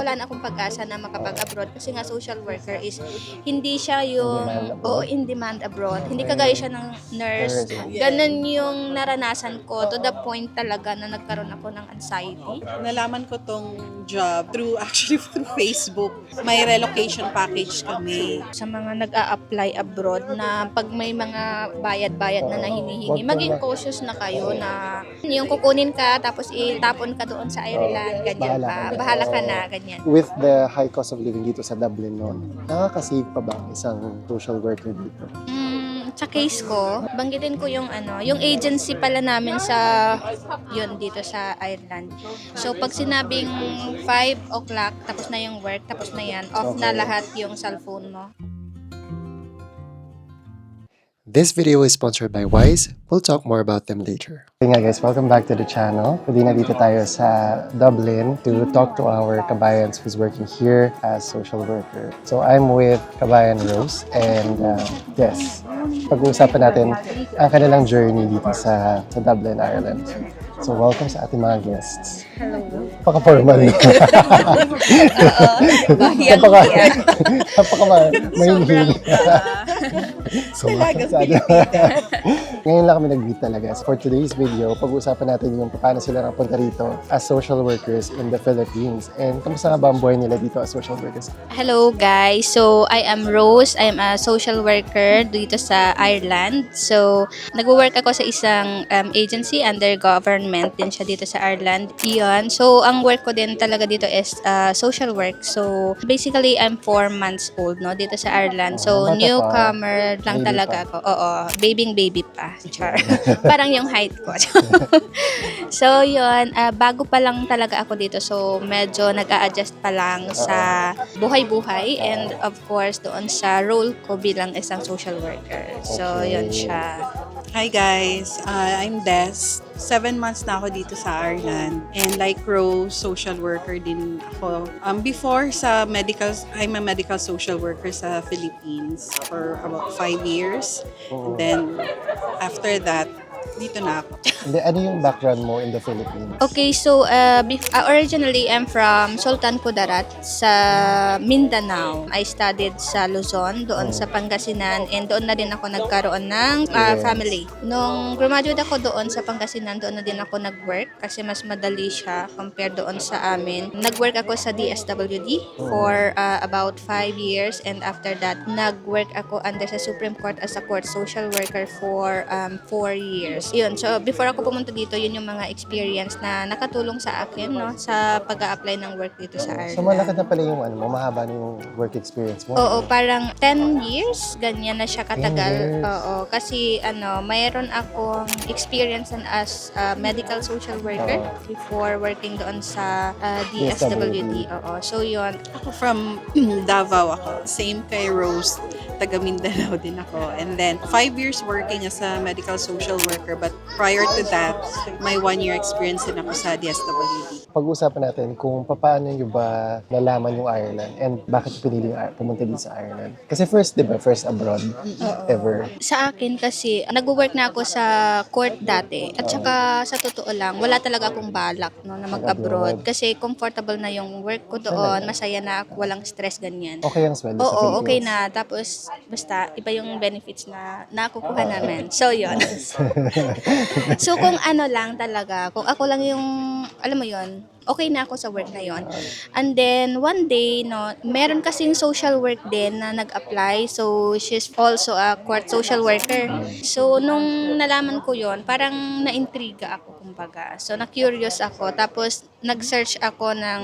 Wala na akong pag-asa na makapag-abroad kasi nga social worker is hindi siya yung in demand abroad. Hindi kagaya siya ng nurse. Ganun yung naranasan ko to the point talaga na nagkaroon ako ng anxiety. Nalaman ko tong job through Facebook. May relocation package kami. Sa mga nag-a-apply abroad na pag may mga bayad-bayad na hinihingi, maging cautious na kayo na yung kukunin ka tapos itapon ka doon sa Ireland, ganyan pa. Bahala ka na, ganyan. With the high cost of living dito sa Dublin noon, nakakasave pa ba ang isang social worker dito? Sa case ko, banggitin ko yung yung agency pala namin sa yun dito sa Ireland. So pag sinabing 5 o'clock, tapos na yung work, tapos na yan, off na lahat yung cellphone mo. This video is sponsored by Wise. We'll talk more about them later. Okay nga guys, welcome back to the channel. Pwede na dito tayo sa Dublin to talk to our kabayans who's working here as social worker. So I'm with Kabayan Rose and yes, pag-uusapan natin ang kanilang journey dito sa Dublin, Ireland. So welcome sa ating mga guests. Hello. Napaka-formal. Napaka-mahinhin. So, ngayon lang kami nag-meet talaga. So, for today's video, pag-uusapan natin yung paano sila napunta rito as social workers in the Philippines. And kamusta nga ba ang buhay nila dito as social workers? Hello guys, so I am Rose. I am a social worker dito sa Ireland. So nagwo-work ako sa isang agency under government din siya dito sa Ireland. Iyon. So ang work ko din talaga dito is social work. So basically I'm 4 months old no dito sa Ireland. So bata pa. newcomer lang Baby talaga pa. ako. Oo, baby pa. Char. Parang yung height ko. So yun, bago pa lang talaga ako dito. So medyo nag-a-adjust pa lang sa buhay-buhay and of course doon sa role ko bilang isang social worker. So yun siya. Hi guys, I'm Des. 7 months na ako dito sa Ireland. And like Rose, social worker din ako. Before sa I'm a medical social worker sa Philippines for about 5 years. And then after that, dito na ako. Hindi, ano yung background mo in the Philippines? Okay, so originally I'm from Sultan Kudarat sa Mindanao. I studied sa Luzon, doon sa Pangasinan, and doon na din ako nagkaroon ng family. Nung graduate ako doon sa Pangasinan, doon na din ako nag-work kasi mas madali siya compared doon sa amin. Nag-work ako sa DSWD for about 5 years, and after that, nag-work ako under sa Supreme Court as a court social worker for 4 years. Yun, so before ako pumunta dito, yun yung mga experience na nakatulong sa akin no sa pag-a-apply ng work dito sa Ireland. So malaki na pala yung mahaba na yung work experience mo. Oo, parang 10 years, ganyan na siya katagal. 10 years. Oo, kasi mayroon akong experience as a medical social worker before working doon sa DSWD. Oo, so yun. Ako from Davao ako. Same kay Rose, taga Mindanao din ako. And then 5 years working as a medical social worker. But prior to that, may 1 year experience din ako sa DSWD. Pag-uusapan natin kung paano nyo ba nalaman yung Ireland and bakit pinili pumunta dito sa Ireland. Kasi first, di ba? First abroad ever. Sa akin kasi, nag-work na ako sa court dati. At saka sa totoo lang, wala talaga akong balak no, na mag-abroad. Kasi comfortable na yung work ko doon, masaya na ako, walang stress, ganyan. Okay ang sweldo sa Oo, Philippines. okay na. Tapos, basta, iba yung benefits na nakukuha namin. So, yun. So, kung ano lang talaga, kung ako lang yung, alam mo yun, okay na ako sa work na yon. And then, one day, no, meron kasing social work din na nag-apply. So, she's also a court social worker. So, nung nalaman ko yon, parang na-intriga ako, kumbaga. So, na-curious ako. Tapos, nag-search ako ng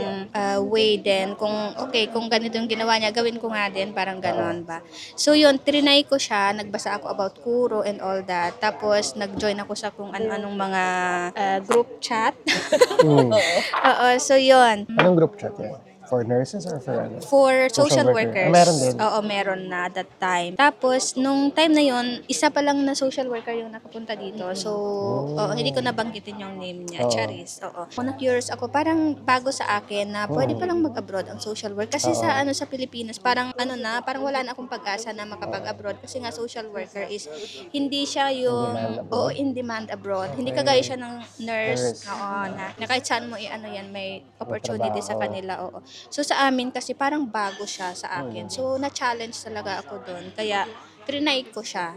way din. Kung, okay, kung ganito yung ginawa niya, gawin ko nga din. Parang ganon ba. So, yun, trinay ko siya. Nagbasa ako about Kuro and all that. Tapos, nag-join ako sa kung ano-anong mga group chat. Oo, so yun. Anong group chat yan? For nurses or for ano? For social workers. Meron din. Oo, meron na that time. Tapos, nung time na yon, isa pa lang na social worker yung nakapunta dito. So, hindi ko nabanggitin yung name niya, Charis. Oo. Kung na-curious ako, parang bago sa akin na pwede palang mag-abroad ang social work. Kasi sa Pilipinas, parang parang wala na akong pag-asa na makapag-abroad. Kasi nga social worker is hindi siya yung in demand abroad. Hindi kagaya siya ng nurse. Oo, na kahit saan mo i-ano yan may opportunity sa trabaho. kanila, oo. So sa amin kasi parang bago siya sa akin. So na-challenge talaga ako doon. Kaya trinay ko siya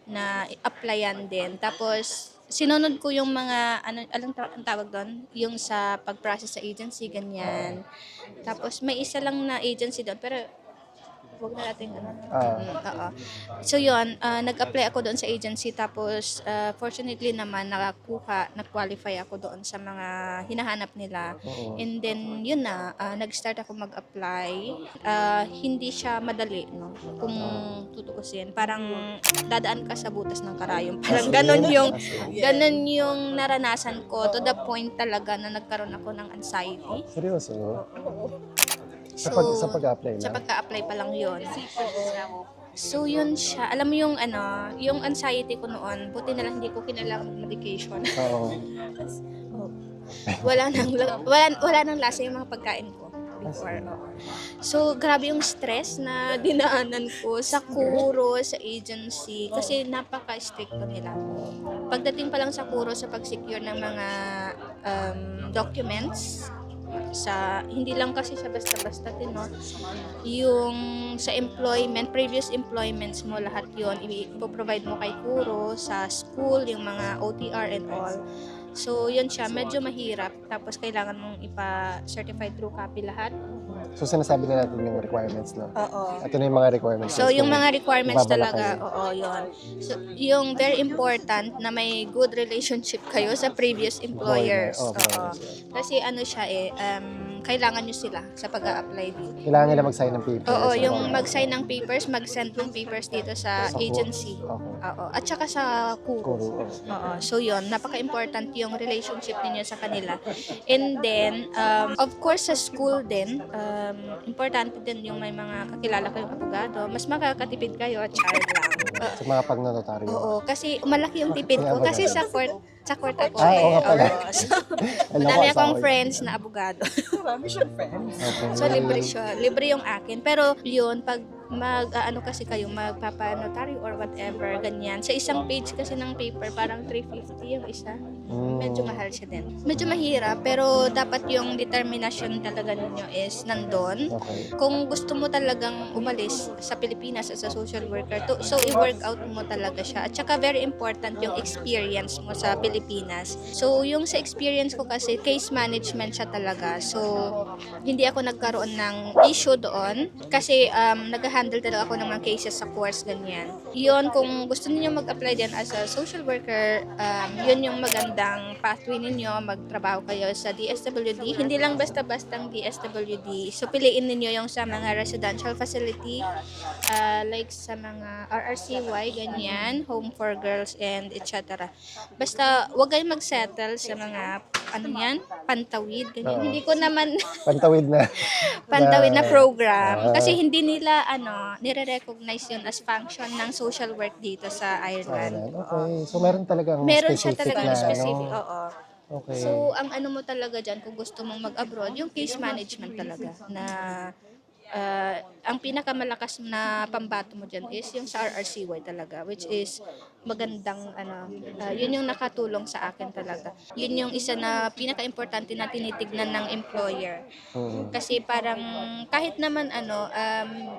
na applyan din. Tapos sinunod ko yung mga ang tawag doon, yung sa pag-process sa agency ganyan. Tapos may isa lang na agency doon pero wag na natin oo. So yun, nag-apply ako doon sa agency tapos fortunately naman nag-qualify ako doon sa mga hinahanap nila. Oo. And then yun na, nag-start ako mag-apply. Hindi siya madali, no? Kung tutuusin, parang dadaan ka sa butas ng karayom. Parang ganun yung naranasan ko to the point talaga na nagkaroon ako ng anxiety. Seryoso? Sa So, pag-apply sa lang? pagka-apply pa lang yun. So, yun siya. Alam mo yung anxiety ko noon, buti na lang hindi ko kinailangan ng medication. Oo. Oh. Wala nang lasa yung mga pagkain ko before. Oo. So, grabe yung stress na dinaanan ko sa Kuro, sa agency, kasi napaka-strict nila. Pagdating pa lang sa Kuro sa pag-secure ng mga documents, hindi lang kasi siya basta-basta din, no? Yung sa previous employments mo, lahat yon i-provide mo kay Kuro, sa school, yung mga OTR and all. So, yun siya, medyo mahirap. Tapos, kailangan mong ipa-certified true copy lahat. So, sinasabi na natin yung requirements, no? Oo. Ito na yung mga requirements. So, yung mga requirements ibabala talaga, kayo. oo, yun. So, yung very important na may good relationship kayo sa previous employers. Oo, Oo. Kasi siya kailangan nyo sila sa pag-a-apply dito. Kailangan nila mag-sign ng papers. Oo, yung mag-sign ng papers, mag-send ng papers dito sa agency. Okay. Oo. At saka sa Kuro. Kuro. Oo. So yun, napaka-important yung relationship ninyo sa kanila. And then, of course sa school din, importante din yung may mga kakilala kayong abogado. Mas makakatipid kayo at child lang. Sa mga pagnonotaryo. Oo, kasi malaki yung tipid ko. Kasi sa court ako. Oo nga pala. Oo. So, Alam ko, madami asawa akong yun. friends na abogado. Okay. So, libre siya. Libre yung akin. Pero, yun, pag kasi kayo, magpapanotaryo or whatever, ganyan. Sa isang page kasi ng paper, parang 350 yung isa. Medyo mahal siya din. Medyo mahirap, pero dapat yung determination talaga ninyo is nandun. Okay. Kung gusto mo talagang umalis sa Pilipinas as a social worker, so i-work out mo talaga siya. At saka very important yung experience mo sa Pilipinas. So, yung sa experience ko kasi, case management siya talaga. So, hindi ako nagkaroon ng issue doon kasi nag-handle talaga ako ng mga cases sa course, ganyan. Yun, kung gusto niyo mag-apply din as a social worker, yun yung magandang pathway ninyo, magtrabaho kayo sa DSWD. Hindi lang basta-bastang DSWD. So, piliin ninyo yung sa mga residential facility, like sa mga RRCY, ganyan, home for girls and etc. Basta, wag kayong mag-settle sa mga pantawid, ganyan. Oo. Hindi ko naman Pantawid na. pantawid na program kasi hindi nila nire-recognize yun as function ng social work dito sa Ireland. Okay. So, meron talagang Meron siya specific talagang na, specific, no? oo. Okay. So, ang mo talaga dyan, kung gusto mong mag-abroad, yung case management talaga na ang pinakamalakas na pambato mo dyan is yung sa RRCY talaga, which is magandang yun yung nakatulong sa akin talaga. Yun yung isa na pinaka-importante na tinitignan ng employer. Kasi parang kahit naman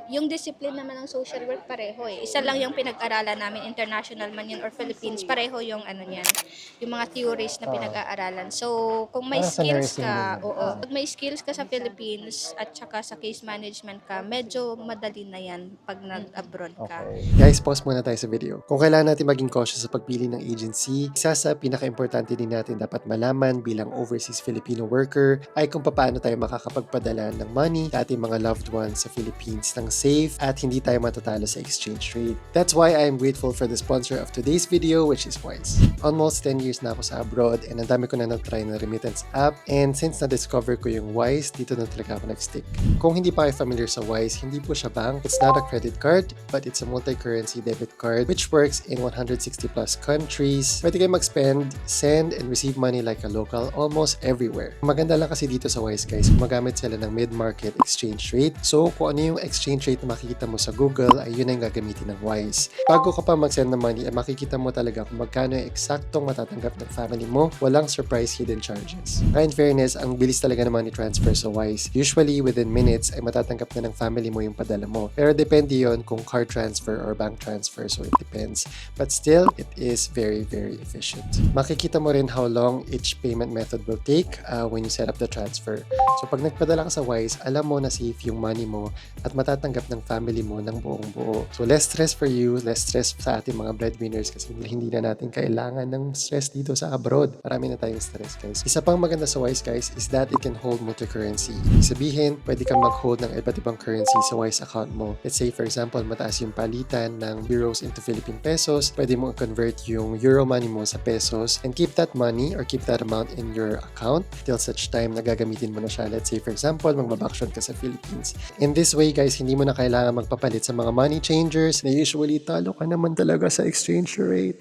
yung discipline naman ng social work pareho eh. Isa lang yung pinag-aralan namin, international man yun or Philippines, pareho yung niyan, yung mga theories na pinag-aaralan. So, kung may Parang sa skills nursing ka, din. oo. Pag may skills ka sa Philippines at saka sa case management ka, medyo madali na yan pag nag-abroad ka. Okay. Guys, pause muna tayo sa video. Kung kailangan natin maging cautious sa pagpili ng agency, isa sa pinaka-importante din natin dapat malaman bilang overseas Filipino worker ay kung paano tayo makakapagpadala ng money sa ating mga loved ones sa Philippines ng safe at hindi tayo matatalo sa exchange rate. That's why I am grateful for the sponsor of today's video, which is Wise. Almost 10 years na ako sa abroad and ang dami ko na na-try na remittance app, and since na-discover ko yung Wise, dito na talaga ako nag-stick. Kung hindi pa kayo familiar sa Wise, hindi po siya bank. It's not a credit card, but it's a multi-currency debit card which works in 100 160 plus countries. Pwede kayo mag-spend, send, and receive money like a local almost everywhere. Maganda lang kasi dito sa Wise guys, gumagamit sila ng mid-market exchange rate. So kung ano yung exchange rate na makikita mo sa Google, ay yun ang gagamitin ng Wise. Bago ka pa mag-send ng money, ay makikita mo talaga kung magkano yung eksaktong matatanggap ng family mo. Walang surprise hidden charges. In fairness, ang bilis talaga ng money transfer sa Wise. Usually within minutes ay matatanggap na ng family mo yung padala mo. Pero depende yon kung card transfer or bank transfer, so it depends. But still, it is very, very efficient. Makikita mo rin how long each payment method will take when you set up the transfer. So pag nagpadala ka sa Wise, alam mo na safe yung money mo at matatanggap ng family mo ng buong buo. So less stress for you, less stress sa ating mga breadwinners kasi hindi na natin kailangan ng stress dito sa abroad. Marami na tayong stress guys. Isa pang maganda sa Wise guys is that it can hold multi-currency. Sabihin, pwede kang mag-hold ng iba't ibang currency sa Wise account mo. Let's say for example, mataas yung palitan ng euros into Philippine pesos, pwede mo convert yung euro money mo sa pesos and keep that money or keep that amount in your account till such time na gagamitin mo na siya. Let's say for example, magbabakasyon ka sa Philippines. In this way guys, hindi mo na kailangan magpapalit sa mga money changers na usually talo ka naman talaga sa exchange rate.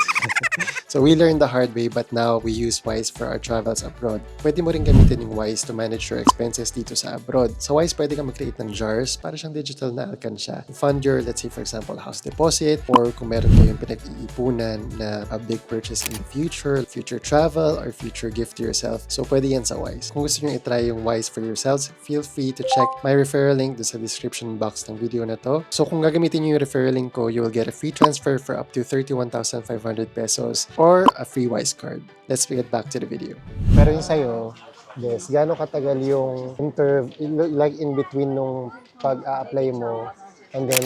So we learned the hard way but now we use Wise for our travels abroad. Pwede mo rin gamitin yung Wise to manage your expenses dito sa abroad. Sa Wise, pwede kang mag-create ng jars para siyang digital na alkansya. Fund your, let's say for example, house deposit or kung meron kayong pinag-iipunan na a big purchase in the future travel or future gift to yourself. So pwede yan sa Wise. Kung gusto nyo i-try yung Wise for yourselves, feel free to check my referral link sa description box ng video na to. So kung gagamitin nyo yung referral link ko, you will get a free transfer for up to 31,500 pesos or a free Wise card. Let's get back to the video. Pero yung sa'yo, yes, gaano katagal yung like in between nung pag-a-apply mo and then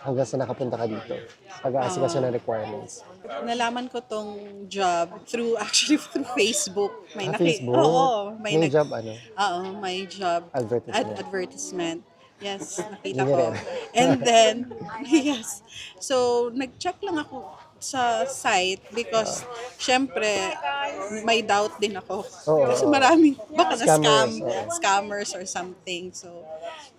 hanggang sa nakapunta ka dito? Pag-aasikaso ng requirements. Nalaman ko tong job through Facebook. Facebook? Oo, May job ano? Oo, may job. Advertisement. Advertisement. Yes, nakita Hindi ko. rin. And then, yes. So, nag-check lang ako sa site because, syempre, may doubt din ako. Oo, Kasi oo. maraming, baka Scammers, oo. scammers or something. So,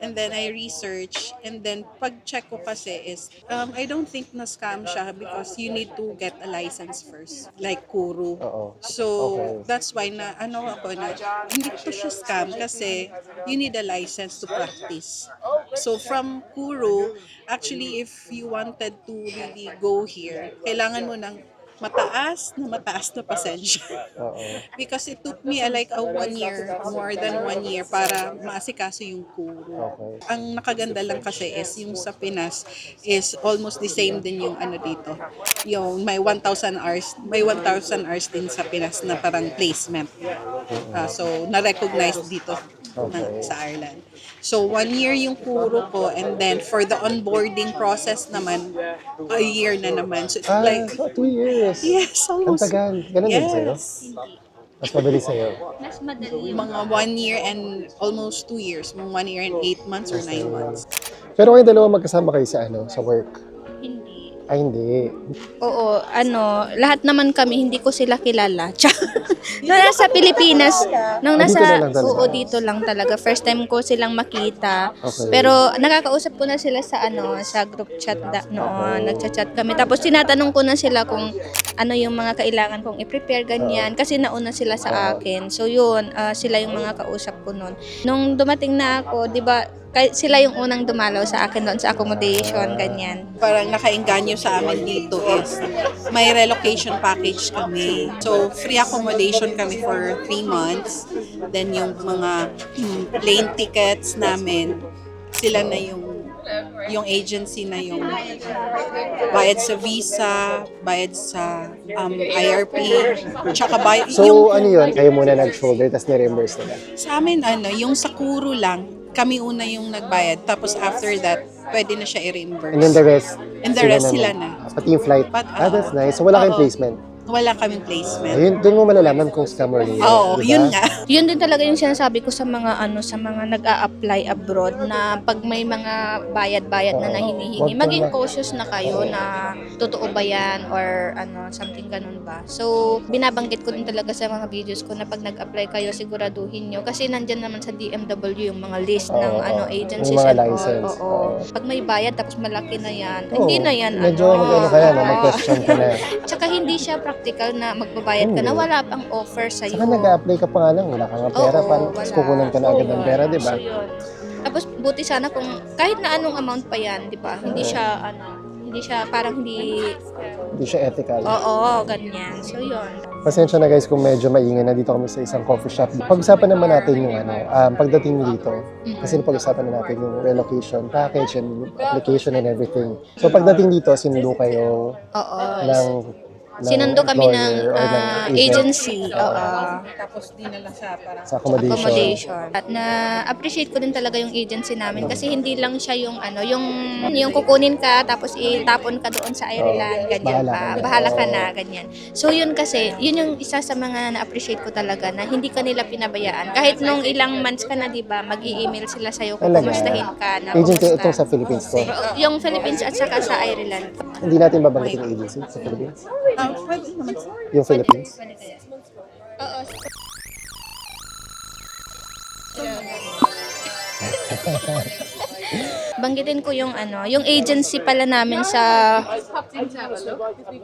and then I research and then pag-check ko kasi is, I don't think na scam siya because you need to get a license first, like Kuru. Oo. So, Okay. that's why na, hindi ko siya scam kasi you need a license to practice. So, from Kuru, actually, if you wanted to really go here, kailangan mo ng mataas na pasensya. Oo. Because it took me like a 1 year, more than 1 year para maasikaso yung Kuru. Okay. Ang nakaganda lang kasi is yung sa Pinas is almost the same din yung ano dito. Yung may 1,000 hours din sa Pinas na parang placement. So na-recognize dito sa Ireland. So 1 year yung Kuru ko and then for the onboarding process naman, a year na naman. So it's like, So 2 years. yes, Ang almost. tagal. Ganun din sa'yo? Yes. Mas mabilis sa'yo. Mas madali yung Mga 1 year and almost 2 years. Mga 1 year and 8 months or 9 months. Pero kayo dalawa magkasama kayo sa sa work? hindi. Ay, hindi. Oo, lahat naman kami, hindi ko sila kilala. Nung nasa Pilipinas, Dito na lang talaga? oo, dito lang talaga. First time ko silang makita. Okay. Pero nakakausap ko na sila sa sa group chat noon, nagchat-chat kami. Tapos tinatanong ko na sila kung ano yung mga kailangan kong i-prepare, ganyan. Kasi nauna sila sa akin. So yun, sila yung mga kausap ko noon. Nung dumating na ako, di ba, sila yung unang dumalaw sa akin doon sa accommodation, ganyan. Parang nakainganyo sa amin dito is may relocation package kami. So, free accommodation kami for 3 months. Then, yung mga plane tickets namin, sila na yung agency na yung bayad sa visa, bayad sa IRP, tsaka So, ano yun? Kayo muna nag-shoulder, tapos ni-reimburse nila? sa amin, yung sa Kuru lang, kami una yung nagbayad. Tapos after that, pwede na siya i-reimburse. And then the rest? And the rest sila na. Pati yung flight? But, That's nice. So, wala kayong oo. placement? wala kaming placement. Ayun, doon mo malalaman kung scam or hindi. Oo, di ba? yun nga. Yun din talaga yung sinasabi ko sa mga sa mga nag-a-apply abroad na pag may mga bayad-bayad na hinihingi, Wag ka maging na- cautious na kayo na totoo ba yan or something ganun ba. So, binabanggit ko din talaga sa mga videos ko na pag nag-apply kayo, siguraduhin nyo kasi nandyan naman sa DMW yung mga list ng Oo, agencies yung mga and all. license. Oo. Pag may bayad tapos malaki na yan, Oo, hindi na yan medyo mag-ano ka na, mag-question ka na. Tsaka hindi siya practical na magbabayad ka na Hindi. wala pang offer sa'yo. Saka nag-a-apply ka pa nga lang, wala kang pera, Oo, parang wala. kukunan ka na agad ng pera, di ba? So, yun. Tapos, buti sana kung kahit na anong amount pa yan, di ba? Hindi siya, hindi siya, parang hindi, Hindi siya ethical. oo, ganyan. So, yun. Pasensya na guys kung medyo maingay na dito kami sa isang coffee shop. Pag-usapan naman natin yung pagdating nyo dito. Kasi pag-usapan na natin yung relocation package and application and everything. So pagdating dito, sinundo kayo Oo. ng Sinundo kami ng employer or ng agent agency. Oo. Tapos dinala siya para sa accommodation. Accommodation. At na-appreciate ko din talaga yung agency namin kasi hindi lang siya yung kukunin ka tapos itapon ka doon sa Ireland, ganyan Bahala ka pa. na. Bahala ka Oo. na, ganyan. So yun kasi, yun yung isa sa mga na-appreciate ko talaga na hindi ka nila pinabayaan. Kahit nung ilang months ka na, di ba, mag-i-email sila sa'yo kung Talaga. kumustahin ka na. Agency kumusta. itong sa Philippines to. Yung Philippines at saka sa Ireland. Hindi natin babanggitin yung agency sa Philippines. pwede naman. Yung Philippines. Oo. Banggitin ko yung yung agency pala namin sa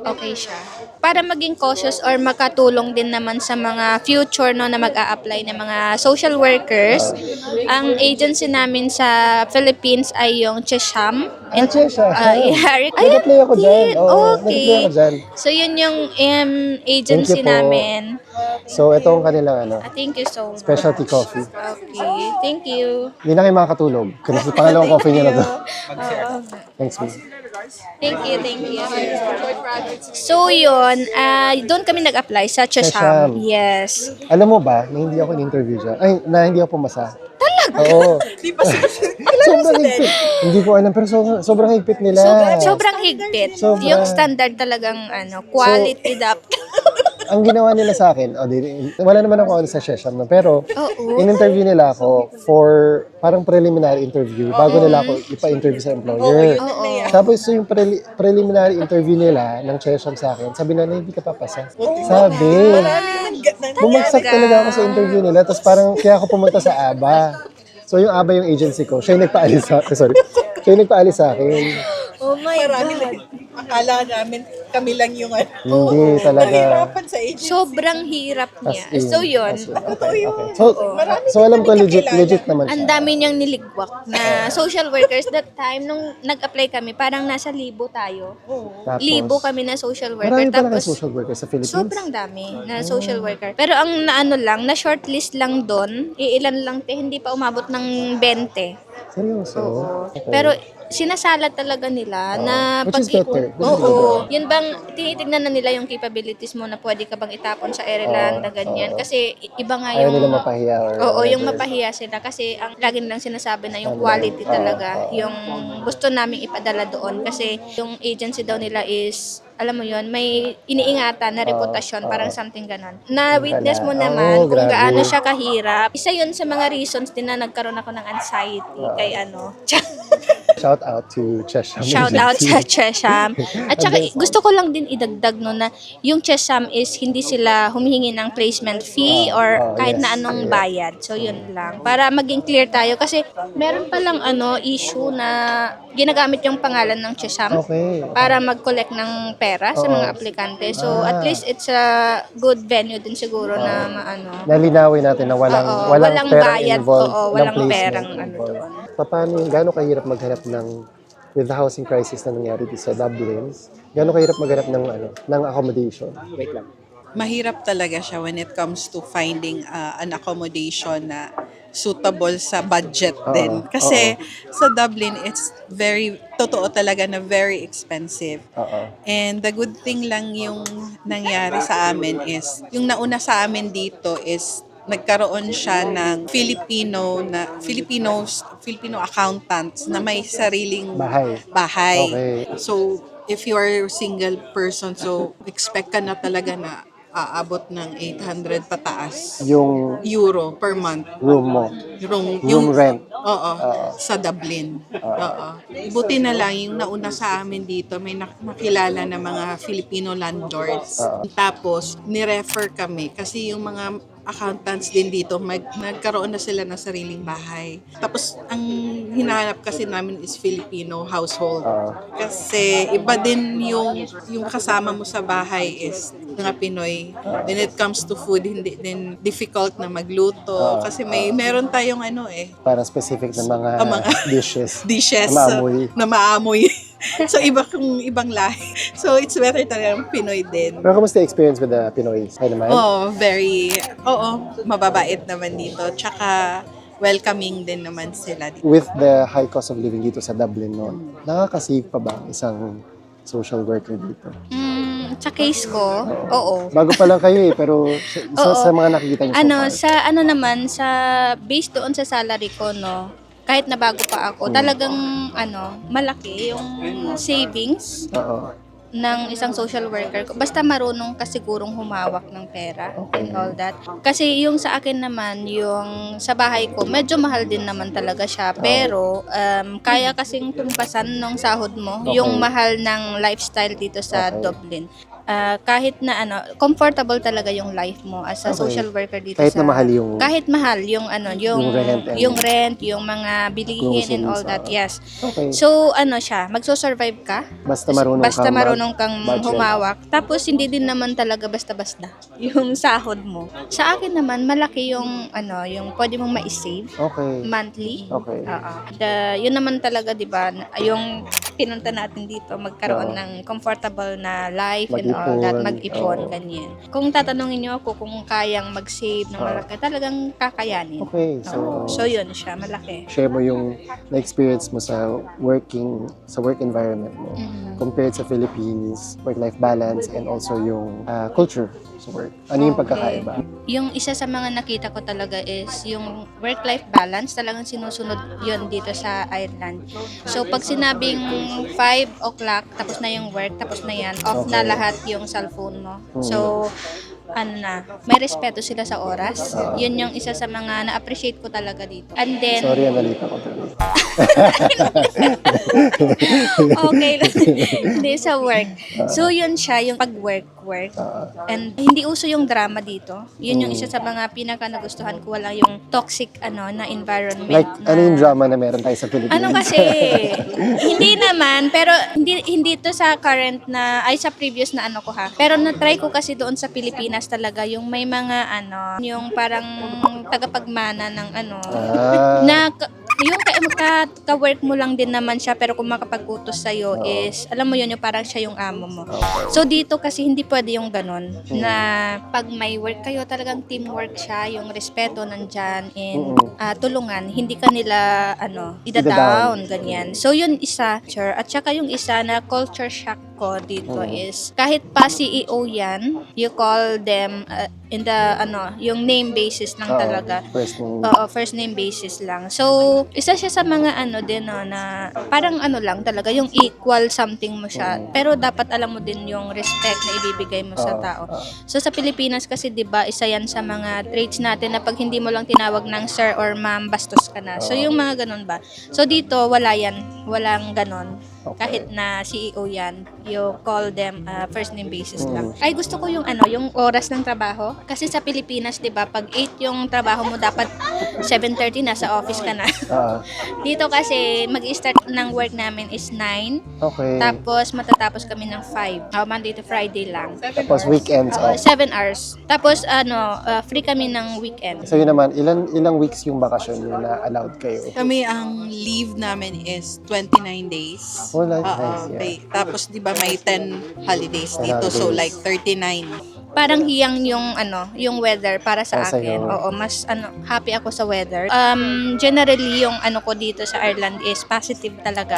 okay siya. Para maging cautious or makatulong din naman sa mga future na mag-a-apply ng mga social workers. Ang agency namin sa Philippines ay yung Chesham. Chesham. Yeah. Nag-apply ako dyan. Oo, Okay. nag-apply ako dyan. So yun yung agency Thank you po. namin. So ito ang kanilang Thank you so much. specialty coffee. Okay. Thank you. Hindi na kayo makakatulog. Kasi sa pangalawang coffee niya na to. Thanks, Miss. Thank you, thank you. So yun, doon kami nag-apply sa Chesham. Chesham. Yes. Alam mo ba, na hindi ako in-interview dyan. Ay, na hindi ako pumasa. Talaga? Oo. Sobrang higpit. Hindi ko alam, pero sobrang higpit nila. Sobrang higpit. Sobra. Yung standard talagang quality dapat. Ang ginawa nila sa akin, wala naman ako sa Shesham, no? Pero Oo. in-interview nila ako for parang preliminary interview bago nila ako ipa-interview sa employer. Tapos yung preliminary interview nila ng Shesham sa akin, sabi na hindi ka papasa. Sabi. Bumagsak talaga ako sa interview nila, tapos parang kaya ako pumunta sa ABA. So yung ABA yung agency ko, siya yung nagpaalis sa sorry. Siya yung nagpaalis sa akin. Oh my God. Akala namin kami lang yung Hindi talaga. nahirapan sa agency. Sobrang hirap As niya. in, So yun, as in. Okay. So alam ko legit naman ang siya. dami niyang niligwak na social workers that time nung nag-apply kami, parang nasa 1,000 tayo. Tapos, 1,000 kami na social worker. marami pala kayo Tapos, social worker sa Philippines. sobrang dami na social worker. Pero ang na shortlist lang doon, iilan lang hindi pa umabot ng 20. Seryoso? Okay. Pero sinasalat talaga nila na Which is better. Which is Oo. Yun bang tinitignan na nila yung capabilities mo na pwede ka bang itapon sa Ireland na ganyan kasi iba nga Ayaw yung nila mapahiya or Oo, yung whatever. mapahiya sila kasi ang lagi nilang sinasabi na yung quality talaga, yung gusto naming ipadala doon kasi yung agency daw nila is alam mo yon may iniingatan na reputasyon, parang something ganon. Na-witness mo naman kung grabe. gaano siya kahirap. Isa yun sa mga reasons din na nagkaroon ako ng anxiety kay Shout out to Chesham. Shout out sa Chesham. At saka gusto ko lang din idagdag no na yung Chesham is hindi sila humihingi ng placement fee or kahit yes. na anong bayad. So yun lang. Para maging clear tayo kasi meron palang issue na ginagamit yung pangalan ng Chesham Okay. para mag-collect ng pera sa mga aplikante. So at least it's a good venue din siguro na Nalinawin natin na walang walang perang bayad, involved, walang placement perang involved. doon. Paano gaano kahirap maghanap with the housing crisis na nangyari dito sa Dublin, gaano kahirap maghanap ng accommodation? Wait lang. Mahirap talaga siya when it comes to finding an accommodation na suitable sa budget din. Kasi sa Dublin, it's totoo talaga na very expensive. And the good thing lang yung nangyari sa amin is, yung nauna sa amin dito is, nagkaroon siya ng Filipino accountants na may sariling Bahay. bahay. Okay. So, if you are a single person, so expect ka na talaga na aabot ng 800 pataas Yung euro per month. room mo. Room rent. Oo, sa Dublin. Oo. Buti na lang yung nauna sa amin dito, may nakilala na mga Filipino landlords. Tapos, nirefer kami kasi yung mga accountants din dito, nagkaroon na sila ng sariling bahay. Tapos, ang hinahanap kasi namin is Filipino household. Kasi iba din yung kasama mo sa bahay is mga Pinoy. When it comes to food, hindi din difficult na magluto. Kasi meron tayong Para specific na mga dishes. dishes Na maamoy. na maamoy. So, ibang lahi. So, it's better talagang Pinoy din. Pero kamusta yung experience with the Pinoys? Ay naman? Mababait naman dito. Tsaka, welcoming din naman sila dito. With the high cost of living dito sa Dublin noon, nakakasave pa ba isang social worker dito? Sa case ko, oo. Bago pa lang kayo pero Oo. sa mga nakikita niyo so far. Sa based doon sa salary ko, no, kahit na bago pa ako, talagang malaki yung savings Oo. ng isang social worker ko. Basta marunong ka sigurong humawak ng pera and all that. Kasi yung sa akin naman, yung sa bahay ko, medyo mahal din naman talaga siya. Pero, kaya kasing tumpasan ng sahod mo, yung mahal ng lifestyle dito sa Dublin. Kahit na comfortable talaga yung life mo as a social worker dito Kahit sa... na mahal yung... Kahit mahal yung Yung rent and- yung mga bilihin and all that, yes. Okay. So, siya, magso-survive ka. Basta marunong Kang budget. humawak. Tapos, hindi din naman talaga basta-basta yung sahod mo. Sa akin naman, malaki yung pwede mong ma-save Okay. monthly. Okay. Oo. Yun naman talaga, di ba, yung pinunta natin dito, magkaroon ng comfortable na life and all that, mag-ipon, ganyan. Kung tatanungin niyo ako kung kayang mag-save ng malaki, talagang kakayanin. Okay. So, yun siya, malaki. Share mo yung na-experience mo sa work environment mo compared sa Philippines, work-life balance, and also yung culture sa work. Ano yung pagkakaiba? Yung isa sa mga nakita ko talaga is yung work-life balance, talagang sinusunod yun dito sa Ireland. So, pag sinabing 5 o'clock, tapos na yung work, tapos na yan, off na lahat yung cellphone mo. So, may respeto sila sa oras. Yun yung isa sa mga na-appreciate ko talaga dito. And then, Sorry, nalita ko tuloy. okay lang. Hindi, sa work. So, yun siya, yung pag-work. And hindi uso yung drama dito. Yun yung isa sa mga pinaka nagustuhan ko. Wala yung toxic na environment. Like, na, ano yung drama na meron tayo sa Philippines? Ano kasi, hindi naman, pero hindi to sa current na, ay sa previous na ko ha. Pero na-try ko kasi doon sa Pilipinas talaga, yung may mga yung parang tagapagmana ng na yung ka-work mo lang din naman siya, pero kung makapag-utos sa'yo is, alam mo yun, yung parang siya yung amo mo. So dito kasi hindi pwede yung ganun, na pag may work kayo, talagang teamwork siya, yung respeto nandyan, and tulungan, hindi ka nila, ida-down, ganyan. So yun isa, sure. At saka yung isa na culture shock ko dito is, kahit pa CEO yan, you call them in the, yung name basis lang talaga. First name. Oo, first name basis lang. So, isa siya sa mga din na parang lang talaga, yung equal something mo siya. Pero dapat alam mo din yung respect na ibibigay mo sa tao. So, sa Pilipinas kasi, di ba, isa yan sa mga traits natin na pag hindi mo lang tinawag ng sir or ma'am, bastos ka na. So, yung mga ganun ba? So, dito, wala yan. Walang ganun. Kahit na CEO yan, you call them first name basis lang. Ay, gusto ko yung yung oras ng trabaho. Kasi sa Pilipinas, 'di ba, pag 8 yung trabaho mo, dapat 7:30 na sa office ka na. Dito kasi mag-start ng work namin is 9. Okay. Tapos matatapos kami ng 5. Monday to Friday lang. Tapos weekends off. 7 hours. Tapos free kami ng weekend. So yun naman, ilang weeks yung bakasyon yun na allowed kayo? Kami, ang leave namin is 29 days. Oh, nice, Okay. Tapos, di ba, may 10 holidays dito. So, like 39. Parang hiyang yung weather para sa Para akin. sa'yo. Oo, mas happy ako sa weather. Generally yung ko dito sa Ireland is positive talaga.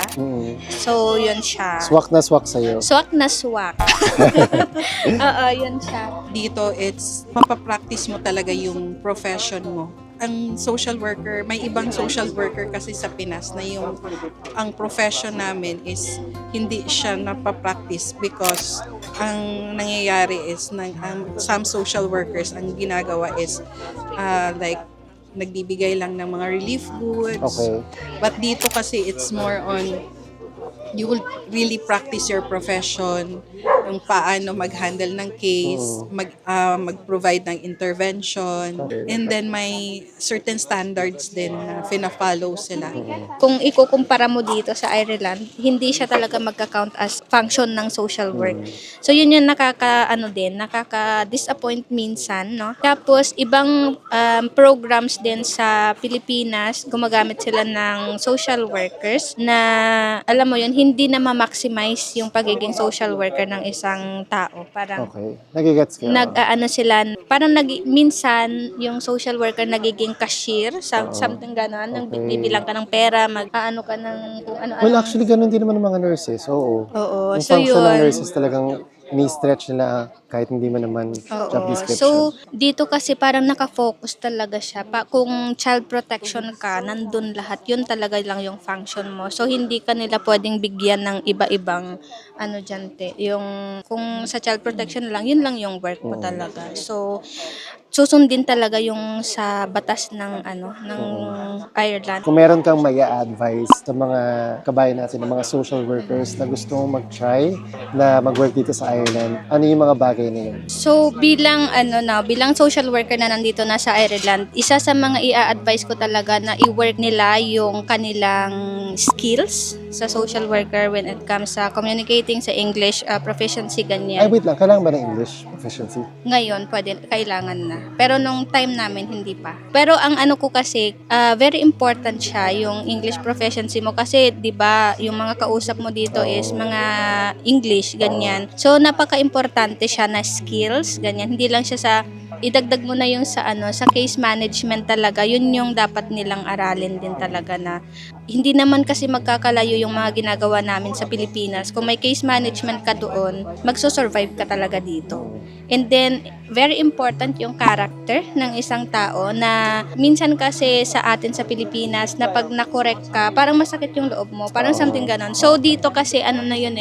So, yun siya. Swak na swak sa'yo. Swak na swak. Oo, yun siya. Dito, it's mapapractice mo talaga yung profession mo ang social worker, may ibang social worker kasi sa Pinas na yung ang profession namin is hindi siya napapractice because ang nangyayari is some social workers ang ginagawa is like nagbibigay lang ng mga relief goods. Okay. But dito kasi it's more on you will really practice your profession, yung paano mag-handle ng case, mag-provide ng intervention, and then may certain standards din na fina-follow sila. Kung ikukumpara mo dito sa Ireland, hindi siya talaga magka-count as function ng social work. So yun yung nakaka-disappoint minsan, no? Tapos ibang programs din sa Pilipinas, gumagamit sila ng social workers na alam mo yun, hindi na ma-maximize yung pagiging social worker ng isang tao. Parang Okay. Nagigets ko. parang minsan yung social worker nagiging cashier, something ganon, nang Okay. bibilang ka ng pera, mag-aano ka ng kung ano-ano. Well, actually, ganun din naman ng mga nurses. Oo. Oo, Yung so function ng yun. nurses talagang ni-stretch nila kahit hindi mo naman job Oo. description. So, dito kasi parang nakafocus talaga siya. Kung child protection ka, nandun lahat. Yun talaga lang yung function mo. So, hindi ka nila pwedeng bigyan ng iba-ibang yung kung sa child protection lang, yun lang yung work mo talaga. So, susundin talaga yung sa batas ng ng Ireland. Kung meron kang may-advise sa mga kabayan natin, ng mga social workers na gusto mong mag-try na mag-work dito sa Ireland, ano yung mga bagay na yun? So bilang bilang social worker na nandito na sa Ireland, isa sa mga i-advise ko talaga na i-work nila yung kanilang skills sa social worker when it comes sa communicating sa English proficiency Ay, ganyan. wait lang. Kailangan ba ng English proficiency? Ngayon kailangan na. Pero nung time namin hindi pa. Pero ang ano ko kasi very important siya yung English proficiency mo kasi 'di ba yung mga kausap mo dito is mga English ganyan. So napaka-importante siya na skills ganyan. Hindi lang siya sa idagdag mo na yung sa sa case management talaga. Yun yung dapat nilang aralin din talaga na hindi naman kasi magkakalayo yung mga ginagawa namin sa Pilipinas. Kung may case management ka doon, magso-survive ka talaga dito. And then, very important yung character ng isang tao na minsan kasi sa atin sa Pilipinas na pag na-correct ka, parang masakit yung loob mo. Parang something ganon. So, dito kasi na yun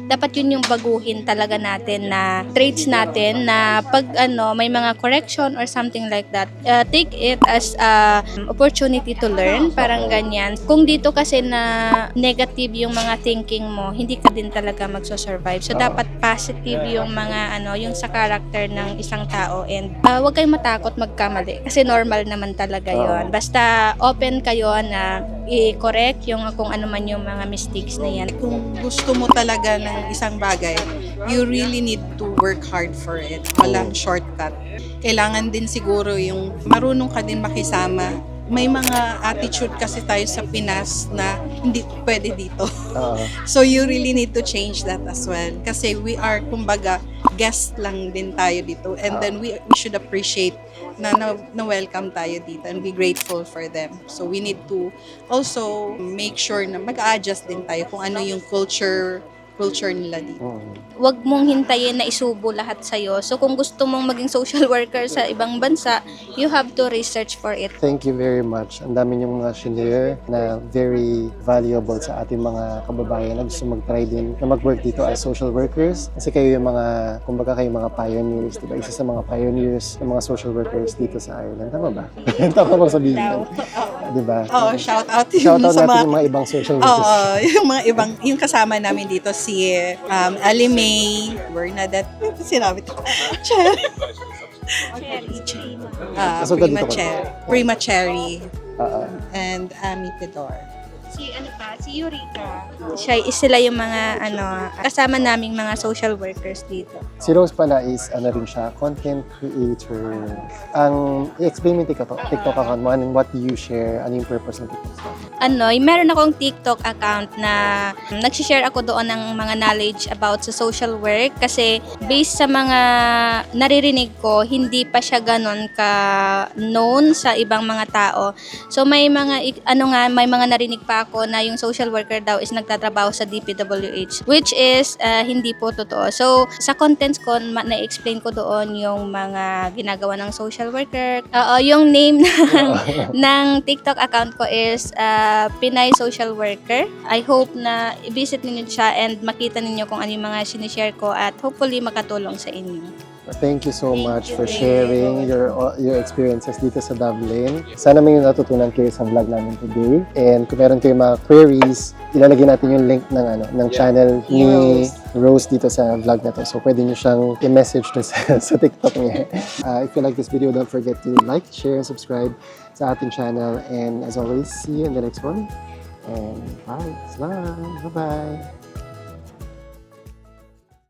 dapat yun yung baguhin talaga natin na traits natin na pag may mga correction or something like that, take it as a opportunity to learn, parang ganyan. Kung dito kasi na negative yung mga thinking mo, hindi ka din talaga magso-survive. So, dapat positive yung mga yung sa character ng isang tao and huwag kayong matakot magkamali kasi normal naman talaga yon. Basta open kayo na i-correct yung kung ano man yung mga mistakes na yan. Kung gusto mo talaga ng isang bagay, you really need to work hard for it. Walang shortcut. Kailangan din siguro yung marunong ka din makisama. May mga attitude kasi tayo sa Pinas na hindi pwede dito. So you really need to change that as well. Kasi we are, kumbaga, guest lang din tayo dito. And then we should appreciate na welcome tayo dito and be grateful for them. So we need to also make sure na mag-adjust din tayo kung ano yung culture nila dito. Huwag mong hintayin na isubo lahat sa'yo. So kung gusto mong maging social worker sa ibang bansa, you have to research for it. Thank you very much. Ang dami niyong mga shinare na very valuable sa ating mga kababayan na gusto mag-try din na mag-work dito as social workers. Kasi kayo yung mga, kumbaga kayo mga pioneers, diba? Isa sa mga pioneers ng mga social workers dito sa Ireland. Tama ba? Tama bang sabihin? Diba? Oo, shout out Shout out sa natin yung mga ibang social workers. Oo, yung mga ibang, yung kasama namin dito, si Ali May, Bernadette, sinabi ko, Cherry. So, ganito ka. Prima Cherry, And and Amy Pedor. Si Eureka. Sila yung mga kasama naming mga social workers dito. si Rose pala is, rin siya, content creator. Ang, i-explain mo yung TikTok account mo and what you share, ano yung purpose ng TikTok account? Meron akong TikTok account na nag-share ako doon ng mga knowledge about sa social work kasi based sa mga naririnig ko, hindi pa siya ganon ka known sa ibang mga tao. So may mga may mga narinig pa nagtataka ako na yung social worker daw is nagtatrabaho sa DPWH, which is hindi po totoo. So, sa contents ko, na-explain ko doon yung mga ginagawa ng social worker. Yung name ng TikTok account ko is Pinay Social Worker. I hope na i-visit ninyo siya and makita ninyo kung ano yung mga sinishare ko at hopefully makatulong sa inyo. Thank you so Thank much you, for thank sharing your experiences dito sa Dublin. Sana may natutunan kayo sa vlog namin today. And kung meron kayong mga queries, ilalagay natin yung link ng channel ni Rose dito sa vlog na to. So pwede nyo siyang i-message to sa TikTok niya. If you like this video, don't forget to like, share, and subscribe sa ating channel. And as always, see you in the next one. And bye. Bye. Bye-bye.